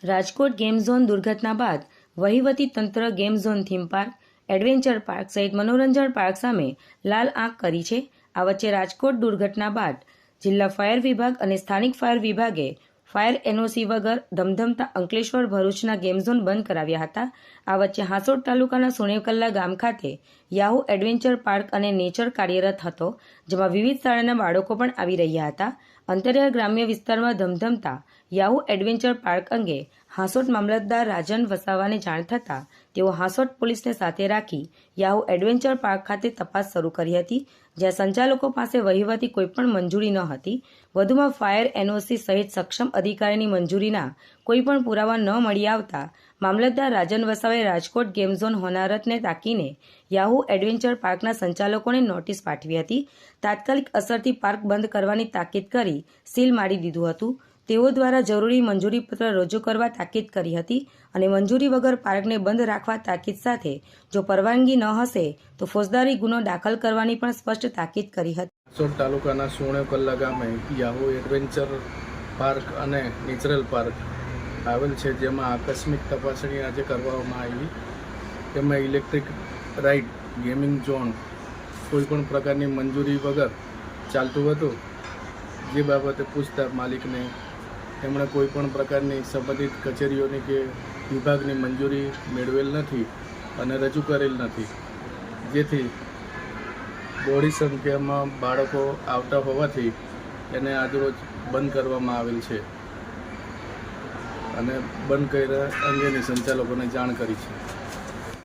Rajkot game zone દુર્ઘટના બાદ વહીવટી તંત્ર game zone theme park, adventure park સહિત મનોરંજન પાર્ક સામે લાલ આંખ કરી છે। આ વચ્ચે રાજકોટ દુર્ઘટના બાદ જિલ્લા ફાયર વિભાગ અને સ્થાનિક ફાયર વિભાગે ફાયર એનઓસી વગર ધમધમતા અંકલેશ્વર ભરૂચના ગેમ ઝોન બંધ કરાવ્યા હતા। આ વચ્ચે હાંસોટ તાલુકાના સોનેકલ્લા ગામ ખાતે યાહુ એડવેન્ચર પાર્ક અને નેચર કાર્યરત હતો, જેમાં વિવિધ શાળાના બાળકો પણ આવી રહ્યા હતા। અંતરિયાળ ગ્રામ્ય વિસ્તારમાં ધમધમતા યાહુ એડવેન્ચર પાર્ક અંગે હાંસોટ મામલતદાર રાજન વસાવાને જાણ થતાં તેઓ હાંસોટ પોલીસને સાથે રાખી યાહુ એડવેન્ચર પાર્ક ખાતે તપાસ શરૂ કરી હતી, જ્યાં સંચાલકો પાસે વહીવટી કોઈપણ મંજૂરી ન હતી। વધુમાં ફાયર એનઓસી સહિત સક્ષમ અધિકારીની મંજૂરીના કોઈપણ પુરાવા ન મળી આવતા મામલતદાર રાજન વસાવાએ રાજકોટ ગેમ ઝોન હોનારતને તાકીને યાહુ એડવેન્ચર પાર્કના સંચાલકોને નોટિસ પાઠવી હતી। તાત્કાલિક અસરથી પાર્ક બંધ કરવાની તાકીદ કરી સીલ મારી દીધું હતું। તેઓ દ્વારા જરૂરી મંજૂરીપત્ર રજૂ કરવા તાકીદ કરી હતી અને મંજૂરી વગર પાર્કને બંધ રાખવા તાકીદ સાથે જો પરવાનગી ન હશે તો ફોજદારી ગુનો દાખલ કરવાની પણ સ્પષ્ટ તાકીદ કરી હતી। હાંસોટ તાલુકાના સોનેકલ્લા ગામે યાહુ એડવેન્ચર પાર્ક અને નેચરલ પાર્ક આવેલ છે, જેમાં આકસ્મિક તપાસણી આજે કરવામાં આવી। તેમાં ઇલેક્ટ્રિક રાઇડ ગેમિંગ ઝોન કોઈપણ પ્રકારની મંજૂરી વગર ચાલતું હતું, જે બાબતે પૂછતા માલિકને તેમણે કોઈપણ પ્રકારની સંબંધિત કચેરીઓની કે વિભાગની મંજૂરી મેળવેલ નથી અને રજૂ કરેલ નથી, જેથી બહોળી સંખ્યામાં બાળકો આવતા હોવાથી એને આજરોજ બંધ કરવામાં આવેલ છે અને બંધ કર્યા અંગેની સંચાલકોને જાણ કરી છે।